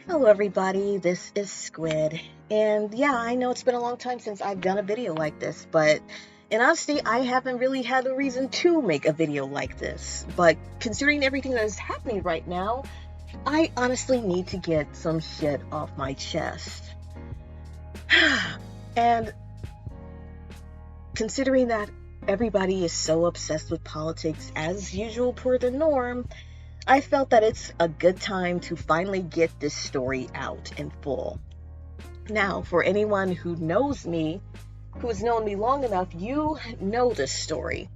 Hello everybody, this is Squid, and yeah, I know it's been a long time since I've done a video like this, but in honesty, I haven't really had a reason to make a video like this, but considering everything that is happening right now, I honestly need to get some shit off my chest. And considering that everybody is so obsessed with politics as usual per the norm, I felt that it's a good time to finally get this story out in full. Now, for anyone who knows me, who has known me long enough, you know this story.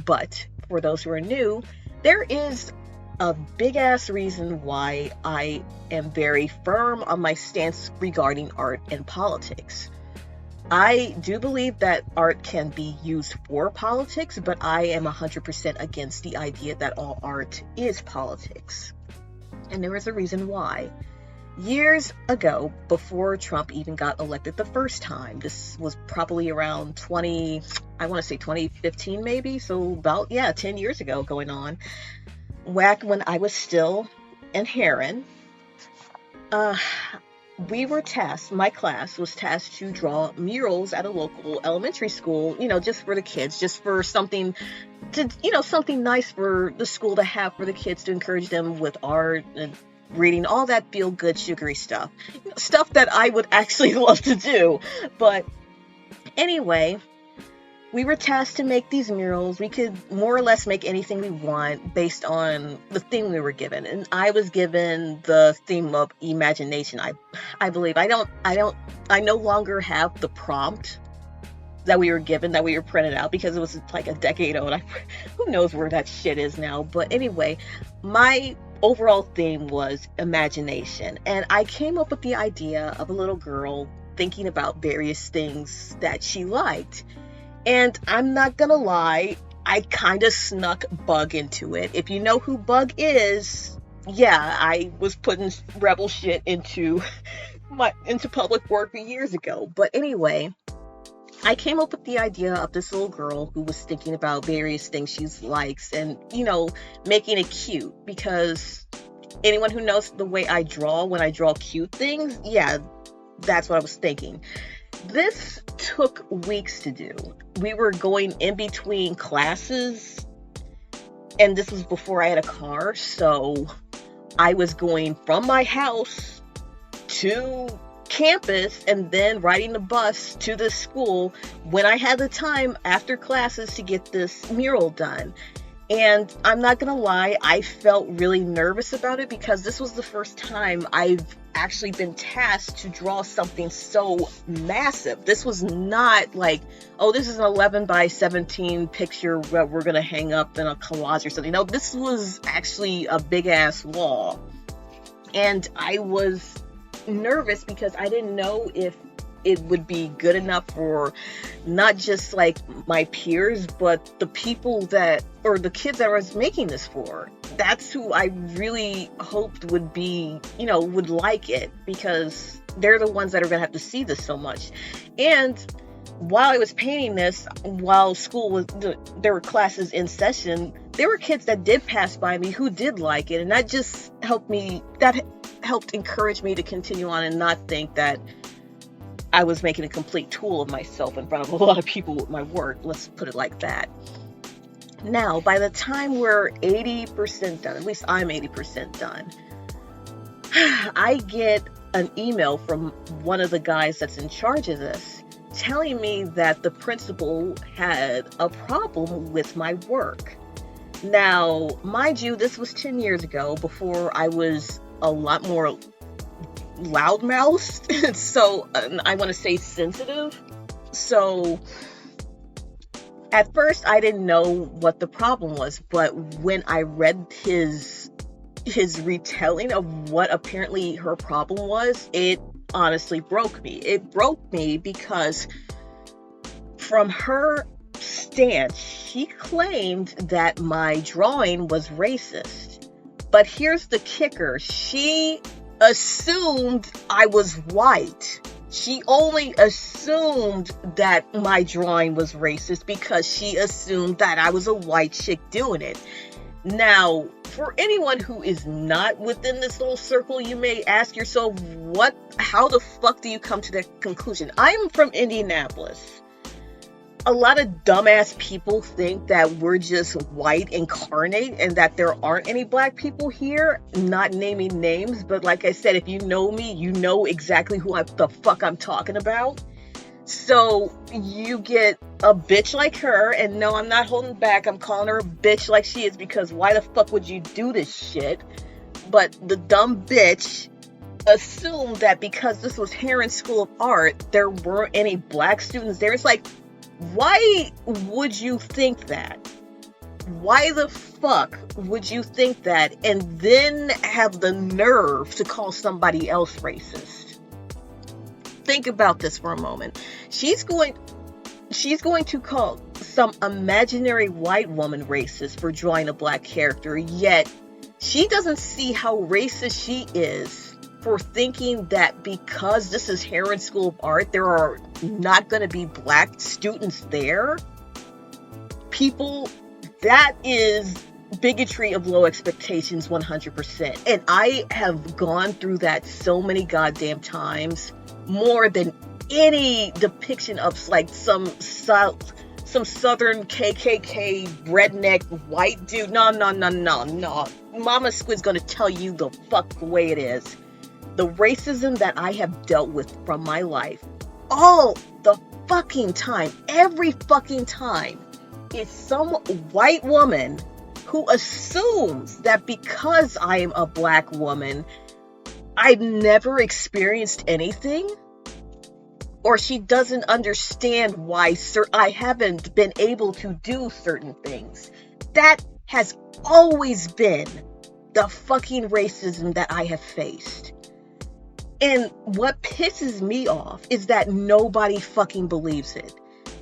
But for those who are new, there is a big ass reason why I am very firm on my stance regarding art and politics. I do believe that art can be used for politics, but I am 100% against the idea that all art is politics. And there is a reason why. Years ago, before Trump even got elected the first time, this was probably around 2015 maybe, so about, 10 years ago going on, back when I was still in Heron, my class was tasked to draw murals at a local elementary school, just for the kids, just for something something nice for the school to have for the kids to encourage them with art and reading, all that feel good, sugary stuff. Stuff that I would actually love to do. But anyway, we were tasked to make these murals. We could more or less make anything we want based on the theme we were given. And I was given the theme of imagination. I believe I no longer have the prompt that we were given, that we were printed out, because it was like a decade old. Who knows where that shit is now. But anyway, my overall theme was imagination. And I came up with the idea of a little girl thinking about various things that she liked. And I'm not gonna lie, I kind of snuck Bug into it. If you know who Bug is, yeah, I was putting rebel shit into public work years ago. But anyway, I came up with the idea of this little girl who was thinking about various things she likes and, making it cute, because anyone who knows the way I draw, when I draw cute things, yeah, that's what I was thinking. This took weeks to do. We were going in between classes, and this was before I had a car, so I was going from my house to campus and then riding the bus to the school when I had the time after classes to get this mural done. And I'm not gonna lie, I felt really nervous about it, because this was the first time I've actually been tasked to draw something so massive. This was not like, oh, this is an 11 by 17 picture that we're gonna hang up in a collage or something. No, this was actually a big ass wall. And I was nervous because I didn't know if it would be good enough for not just like my peers, but the people or the kids that I was making this for. That's who I really hoped would be, would like it, because they're the ones that are gonna have to see this so much. And while I was painting this, while there were classes in session, there were kids that did pass by me who did like it, and that just helped encourage me to continue on and not think that I was making a complete tool of myself in front of a lot of people with my work. Let's put it like that. Now, by the time we're 80% done, at least I'm 80% done, I get an email from one of the guys that's in charge of this telling me that the principal had a problem with my work. Now, mind you, this was 10 years ago, before I was a lot more loudmouthed, so I want to say sensitive. So at first I didn't know what the problem was, but when I read his retelling of what apparently her problem was, it honestly broke me. It broke me because from her stance, she claimed that my drawing was racist. But here's the kicker. She assumed I was white. She only assumed that my drawing was racist because she assumed that I was a white chick doing it. Now, for anyone who is not within this little circle, you may ask yourself, how the fuck do you come to that conclusion? I'm from Indianapolis. A lot of dumbass people think that we're just white incarnate and that there aren't any black people here. Not naming names, but like I said, if you know me, you know exactly the fuck I'm talking about. So you get a bitch like her, and no, I'm not holding back. I'm calling her a bitch like she is, because why the fuck would you do this shit? But the dumb bitch assumed that because this was Heron School of Art, there weren't any black students there. It's like, why would you think that? Why the fuck would you think that and then have the nerve to call somebody else racist? Think about this for a moment. She's going to call some imaginary white woman racist for drawing a black character, yet she doesn't see how racist she is for thinking that because this is Heron School of Art, there are not going to be black students there. People, that is bigotry of low expectations 100%. And I have gone through that so many goddamn times, more than any depiction of like some southern KKK redneck white dude. No. Mama Squid's gonna tell you the way it is. The racism that I have dealt with from my life, all the fucking time, every fucking time, is some white woman who assumes that because I am a black woman, I've never experienced anything, or she doesn't understand why I haven't been able to do certain things. That has always been the fucking racism that I have faced. And what pisses me off is that nobody fucking believes it.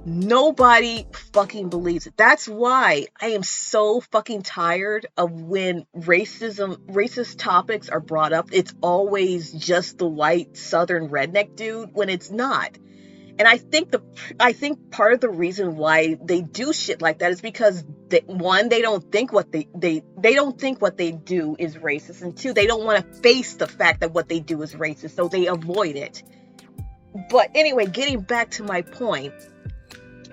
Nobody fucking believes it. That's why I am so fucking tired of when racist topics are brought up. It's always just the white southern redneck dude when it's not. And I think part of the reason why they do shit like that is because they don't think what they don't think what they do is racist, and two, they don't want to face the fact that what they do is racist, so they avoid it. But anyway, getting back to my point,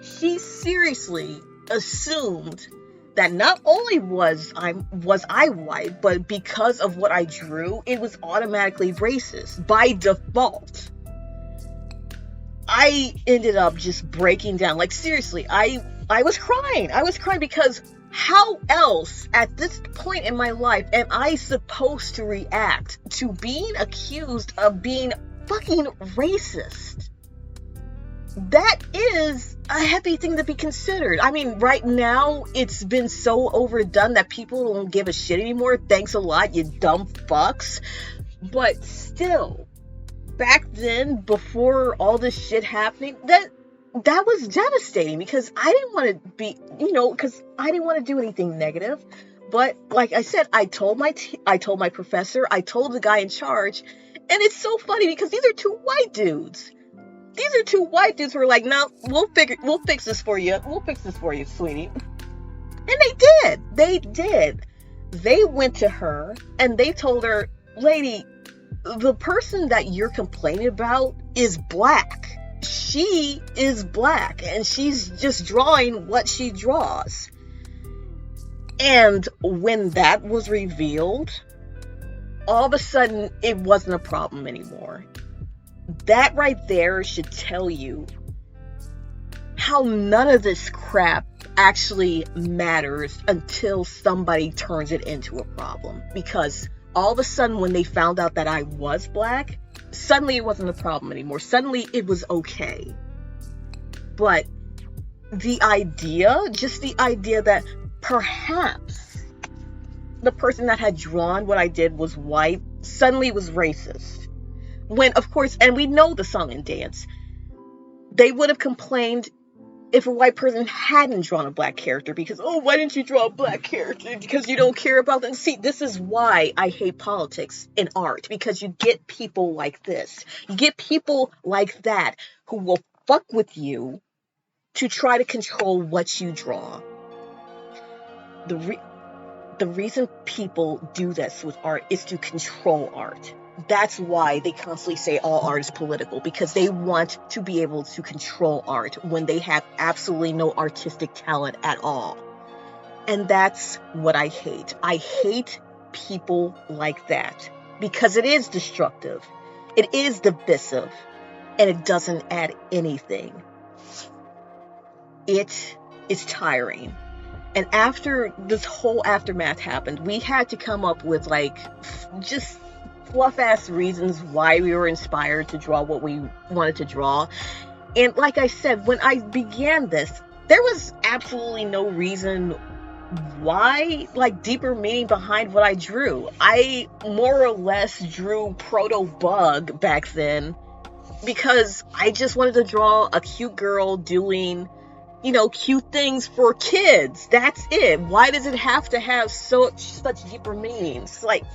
she seriously assumed that not only was I white, but because of what I drew, it was automatically racist by default. I ended up just breaking down. Like, seriously, I was crying. I was crying because how else at this point in my life am I supposed to react to being accused of being fucking racist? That is a heavy thing to be considered. I mean, right now, it's been so overdone that people don't give a shit anymore. Thanks a lot, you dumb fucks. But still, back then, before all this shit happening, that was devastating, because I didn't want to be, because I didn't want to do anything negative. But like I said, I told my professor, I told the guy in charge, and it's so funny because these are two white dudes. These are two white dudes who are like, no, we'll fix this for you. We'll fix this for you, sweetie. And they did. They did. They went to her and they told her, lady, the person that you're complaining about is black. She is black and she's just drawing what she draws. And when that was revealed, all of a sudden it wasn't a problem anymore. That right there should tell you how none of this crap actually matters until somebody turns it into a problem. Because all of a sudden, when they found out that I was black, suddenly it wasn't a problem anymore. Suddenly it was okay. But the idea that perhaps the person that had drawn what I did was white suddenly was racist. When, of course, and we know the song and dance, they would have complained if a white person hadn't drawn a black character, because, oh, why didn't you draw a black character? Because you don't care about them. See, this is why I hate politics in art, because you get people like this. You get people like that who will fuck with you to try to control what you draw. the reason people do this with art is to control art. That's why they constantly say all art is political, because they want to be able to control art when they have absolutely no artistic talent at all. And that's what I hate. I hate people like that because it is destructive. It is divisive, and it doesn't add anything. It is tiring. And after this whole aftermath happened, we had to come up with like just fluff-ass reasons why we were inspired to draw what we wanted to draw. And like I said, when I began this, there was absolutely no reason why, like deeper meaning behind what I drew. I more or less drew Proto-Bug back then because I just wanted to draw a cute girl doing, you know, cute things for kids. That's it. Why does it have to have such deeper meanings? Like,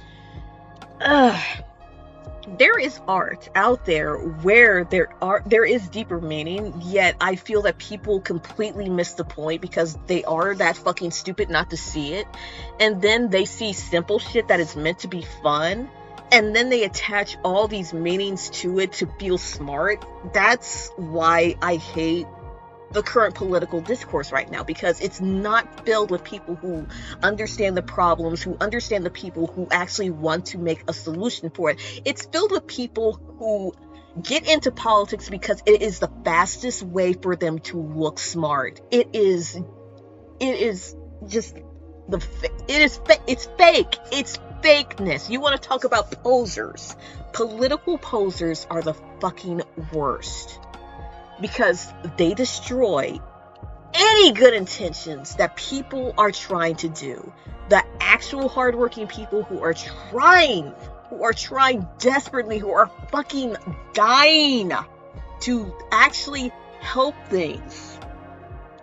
there is art out there where there is deeper meaning, yet I feel that people completely miss the point because they are that fucking stupid not to see it. And then they see simple shit that is meant to be fun, and then they attach all these meanings to it to feel smart. That's why I hate the current political discourse right now, because it's not filled with people who understand the problems, who understand the people who actually want to make a solution for it. It's filled with people who get into politics because it is the fastest way for them to look smart. It's fake. It's fakeness. You want to talk about posers? Political posers are the fucking worst, because they destroy any good intentions that people are trying to do. The actual hardworking people who are trying desperately, who are fucking dying to actually help things.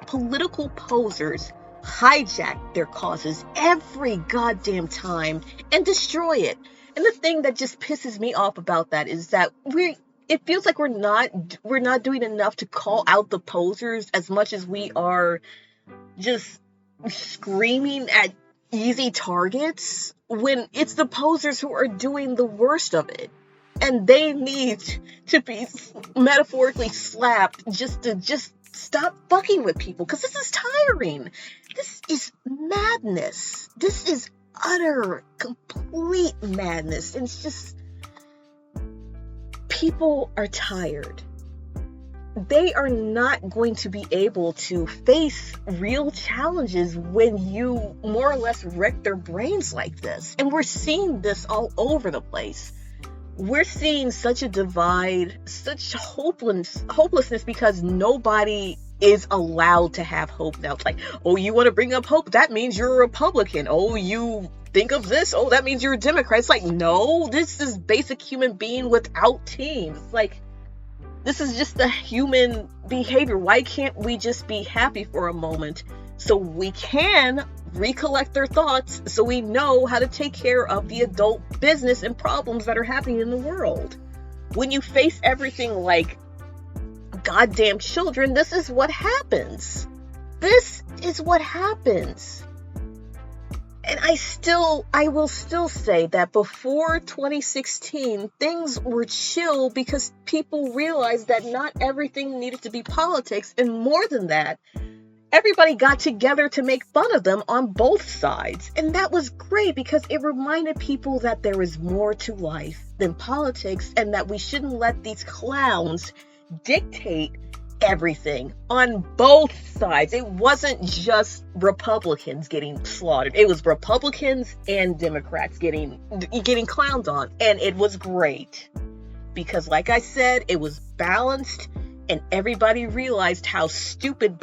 Political posers hijack their causes every goddamn time and destroy it. And the thing that just pisses me off about that is that it feels like we're not doing enough to call out the posers as much as we are just screaming at easy targets, when it's the posers who are doing the worst of it. And they need to be metaphorically slapped just to stop fucking with people, because this is tiring. This is madness. This is utter, complete madness. And it's just, people are tired. They are not going to be able to face real challenges when you more or less wreck their brains like this. And we're seeing this all over the place. We're seeing such a divide, such hopelessness, because nobody is allowed to have hope now. It's like, oh, you want to bring up hope? That means you're a Republican. Oh, you think of this? Oh, that means you're a Democrat. It's like, no, this is basic human being without teams. Like, this is just the human behavior. Why can't we just be happy for a moment so we can recollect their thoughts, so we know how to take care of the adult business and problems that are happening in the world? When you face everything like goddamn children, this is what happens. This is what happens. And I will still say that before 2016, things were chill because people realized that not everything needed to be politics. And more than that, everybody got together to make fun of them on both sides. And that was great because it reminded people that there is more to life than politics, and that we shouldn't let these clowns dictate everything on both sides. It wasn't just Republicans getting slaughtered. It was Republicans and Democrats getting clowned on. And it was great because, like I said, it was balanced, and everybody realized how stupid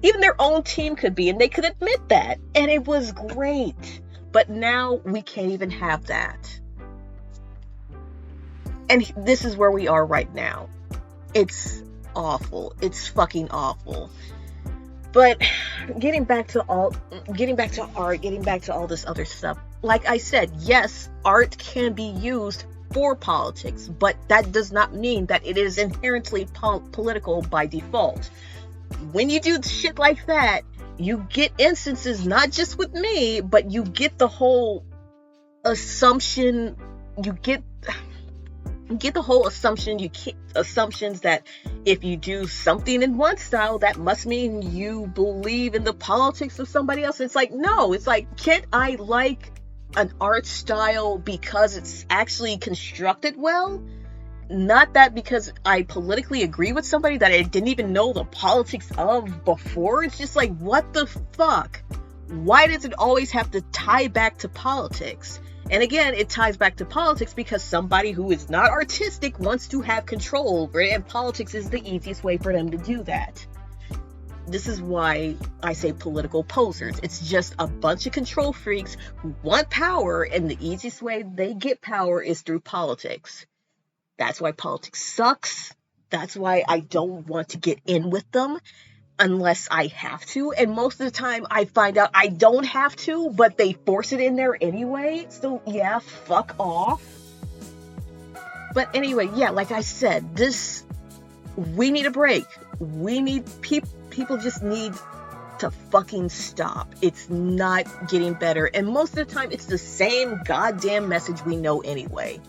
even their own team could be, and they could admit that. And it was great. But now we can't even have that. And this is where we are right now. It's awful. It's fucking awful. But getting back to art, getting back to all this other stuff. Like I said, yes, art can be used for politics, but that does not mean that it is inherently political by default. When you do shit like that, You get instances, not just with me, but you get the whole assumption, you get the whole assumption, assumptions that if you do something in one style, that must mean you believe in the politics of somebody else. It's like, no, it's like, can't I like an art style because it's actually constructed well? Not that because I politically agree with somebody that I didn't even know the politics of before. It's just like, what the fuck? Why does it always have to tie back to politics? And again, it ties back to politics because somebody who is not artistic wants to have control over it, and politics is the easiest way for them to do that. This is why I say political posers. It's just a bunch of control freaks who want power, and the easiest way they get power is through politics. That's why politics sucks. That's why I don't want to get in with them unless I have to. And most of the time I find out I don't have to, but they force it in there anyway. So yeah, fuck off. But anyway, yeah, like I said, we need a break. We need people just need to fucking stop. It's not getting better. And most of the time it's the same goddamn message we know anyway.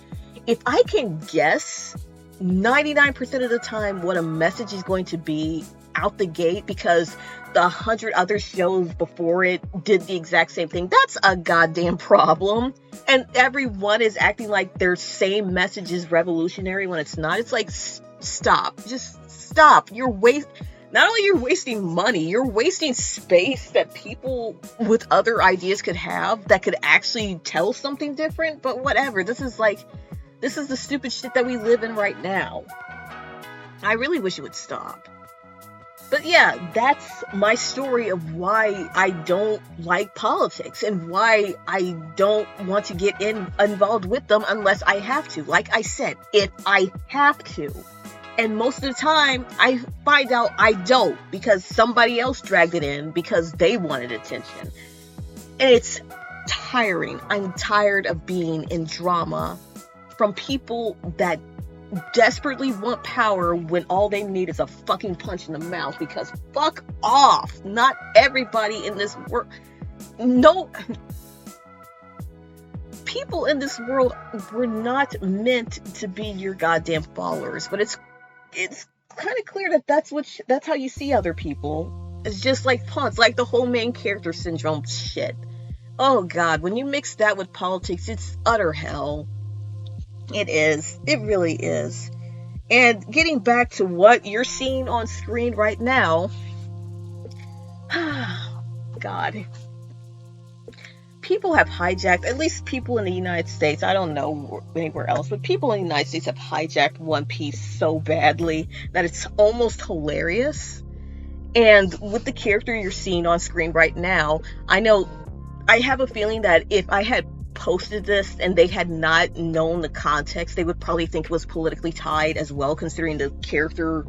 If I can guess 99% of the time what a message is going to be out the gate because the 100 other shows before it did the exact same thing, that's a goddamn problem. And everyone is acting like their same message is revolutionary when it's not. It's like, stop. Just stop. Not only you're wasting money, you're wasting space that people with other ideas could have that could actually tell something different. But whatever. This is the stupid shit that we live in right now. I really wish it would stop. But yeah, that's my story of why I don't like politics and why I don't want to get involved with them unless I have to. Like I said, if I have to. And most of the time, I find out I don't because somebody else dragged it in because they wanted attention. And it's tiring. I'm tired of being in drama from people that desperately want power when all they need is a fucking punch in the mouth, because fuck off. Not everybody in this world, no, people in this world were not meant to be your goddamn followers. But it's kind of clear that that's how you see other people. It's just like punks, like the whole main character syndrome shit. Oh god, when you mix that with politics, it's utter hell. It is. It really is. And getting back to what you're seeing on screen right now, God, people have hijacked, at least people in the United States, I don't know anywhere else, but people in the United States have hijacked One Piece so badly that it's almost hilarious. And with the character you're seeing on screen right now, I have a feeling that if I had posted this and they had not known the context, they would probably think it was politically tied as well, considering the character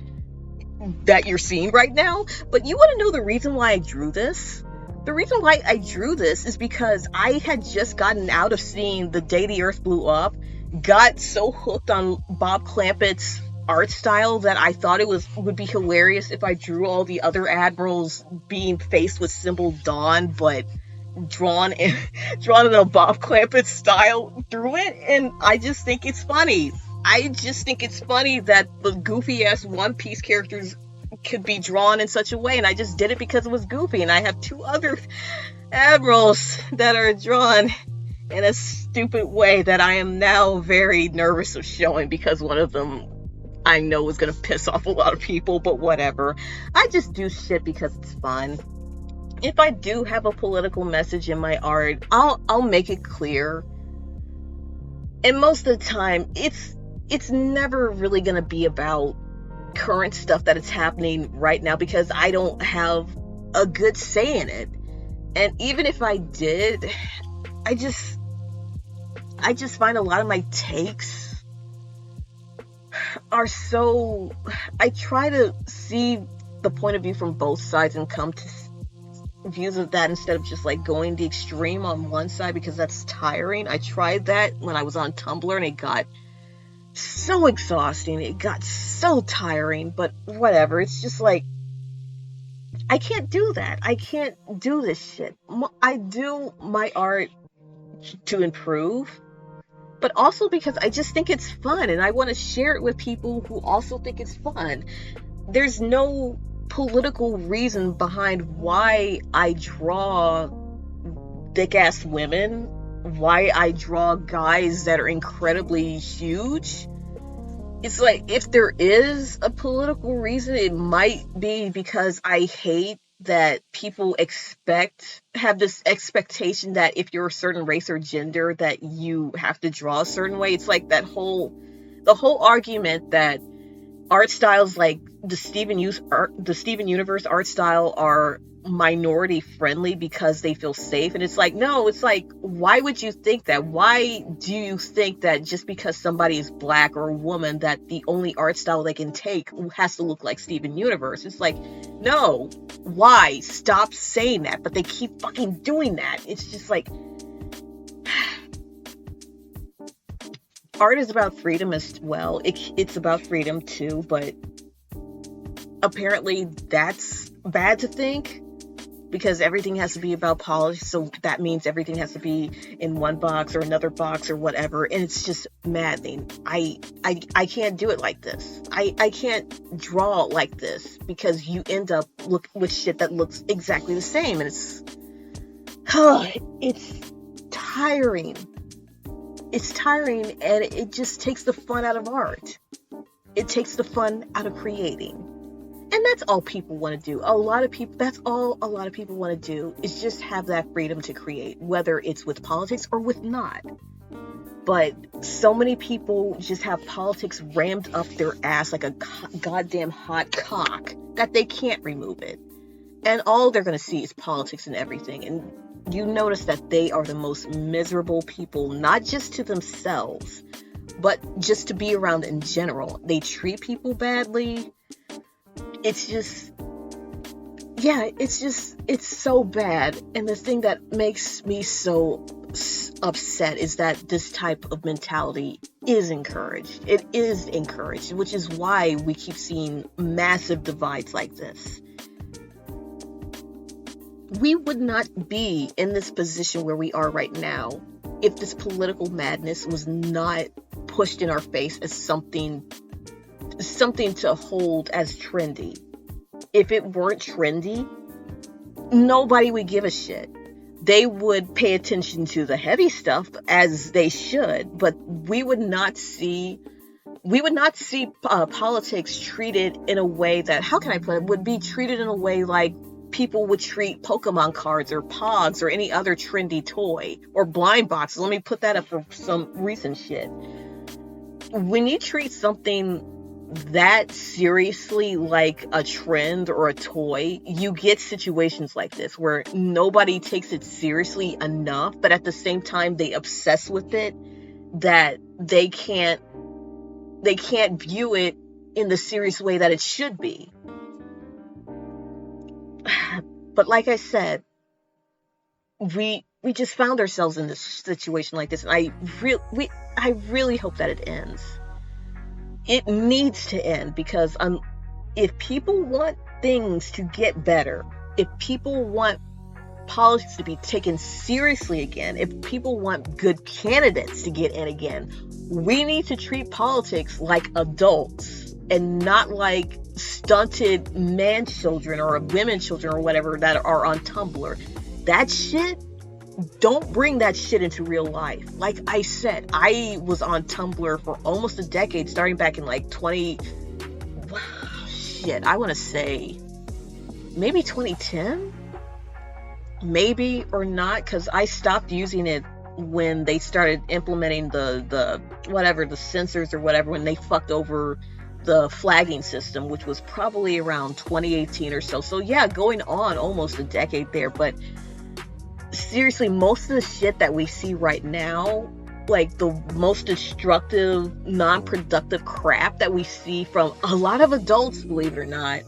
that you're seeing right now. But you want to know the reason why I drew this? The reason why I drew this is because I had just gotten out of seeing The Day the Earth Blew Up, got so hooked on Bob Clampett's art style that I thought it would be hilarious if I drew all the other admirals being faced with Symbol Dawn, but drawn in a Bob Clampett style through it. And I just think it's funny. I just think it's funny that the goofy ass One Piece characters could be drawn in such a way, and I just did it because it was goofy. And I have two other admirals that are drawn in a stupid way that I am now very nervous of showing, because one of them I know is going to piss off a lot of people, but whatever. I just do shit because it's fun. If I do have a political message in my art, I'll make it clear. And most of the time, it's never really going to be about current stuff that is happening right now, because I don't have a good say in it. And even if I did, I just find a lot of my takes are so... I try to see the point of view from both sides and come to views of that instead of just like going the extreme on one side, because that's tiring. I tried that when I was on Tumblr and it got so exhausting. It got so tiring, but whatever. It's just like, I can't do that. I can't do this shit. I do my art to improve, but also because I just think it's fun and I want to share it with people who also think it's fun. There's no political reason behind why I draw thick ass women, why I draw guys that are incredibly huge. It's like, if there is a political reason, it might be because I hate that people have this expectation that if you're a certain race or gender that you have to draw a certain way. It's like the whole argument that art styles like the Steven Universe art style are minority friendly because they feel safe, and it's like, no, it's like, why would you think that? Why do you think that just because somebody is black or a woman that the only art style they can take has to look like Steven Universe? It's like, no, why? Stop saying that. But they keep fucking doing that. It's just like, art is about freedom as well. It's about freedom too, but apparently that's bad to think, because everything has to be about politics, so that means everything has to be in one box or another box or whatever, and it's just maddening. I can't do it like this. I can't draw like this, because you end up with shit that looks exactly the same, and it's tiring. It's tiring, and it just takes the fun out of art. It takes the fun out of creating. And that's all people want to do. That's all a lot of people want to do, is just have that freedom to create, whether it's with politics or with not. But so many people just have politics rammed up their ass like a goddamn hot cock that they can't remove it. And all they're going to see is politics and everything. And you notice that they are the most miserable people, not just to themselves, but just to be around in general. They treat people badly. It's so bad. And the thing that makes me so upset is that this type of mentality is encouraged. It is encouraged, which is why we keep seeing massive divides like this. We would not be in this position where we are right now if this political madness was not pushed in our face as something to hold as trendy. If it weren't trendy, nobody would give a shit. They would pay attention to the heavy stuff, as they should, but we would not see politics treated in a way that, how can I put it, would be treated in a way like people would treat Pokemon cards or Pogs or any other trendy toy, or blind boxes. Let me put that up for some recent shit. When you treat something that seriously like a trend or a toy, you get situations like this where nobody takes it seriously enough, but at the same time they obsess with it, that they can't view it in the serious way that it should be. But like I said, we just found ourselves in this situation like this, and I really hope that it ends. It needs to end, because if people want things to get better, if people want politics to be taken seriously again, if people want good candidates to get in again, we need to treat politics like adults and not like stunted man children or women children or whatever that are on Tumblr. That shit, don't bring that shit into real life. Like I said, I was on Tumblr for almost a decade, starting back in like I want to say maybe 2010, maybe, or not, because I stopped using it when they started implementing the censors or whatever, when they fucked over the flagging system, which was probably around 2018 or so. So yeah, going on almost a decade there. But seriously, most of the shit that we see right now, like the most destructive, non-productive crap that we see from a lot of adults, believe it or not,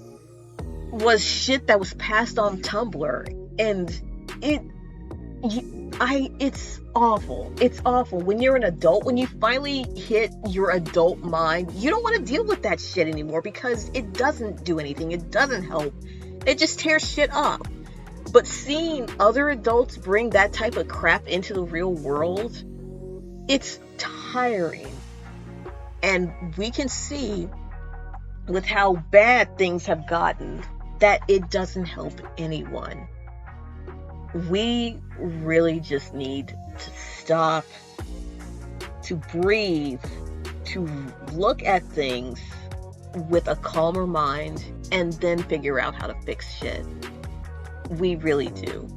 was shit that was passed on Tumblr. And it's awful. It's awful. When you're an adult, when you finally hit your adult mind, you don't want to deal with that shit anymore, because it doesn't do anything. It doesn't help It just tears shit up. But seeing other adults bring that type of crap into the real world, it's tiring. And we can see with how bad things have gotten that it doesn't help anyone. We really just need to stop, to breathe, to look at things with a calmer mind, and then figure out how to fix shit. We really do.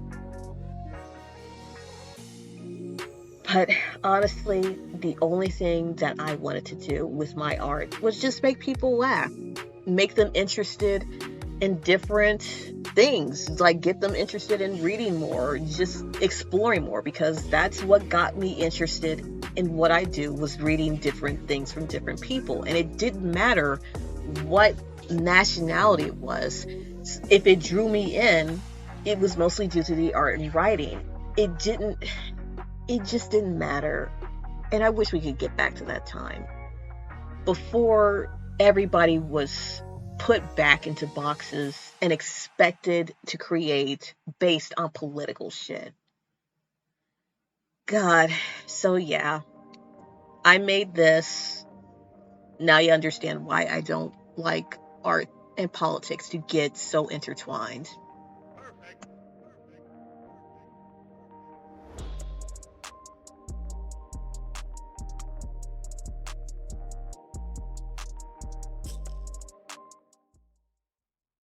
But honestly, the only thing that I wanted to do with my art was just make people laugh, make them interested in different things, like get them interested in reading more, just exploring more, because that's what got me interested in what I do, was reading different things from different people. And it didn't matter what nationality it was. If it drew me in, it was mostly due to the art and writing. It just didn't matter. And I wish we could get back to that time before everybody was put back into boxes and expected to create based on political shit. God, so yeah, I made this. Now you understand why I don't like art and politics to get so intertwined.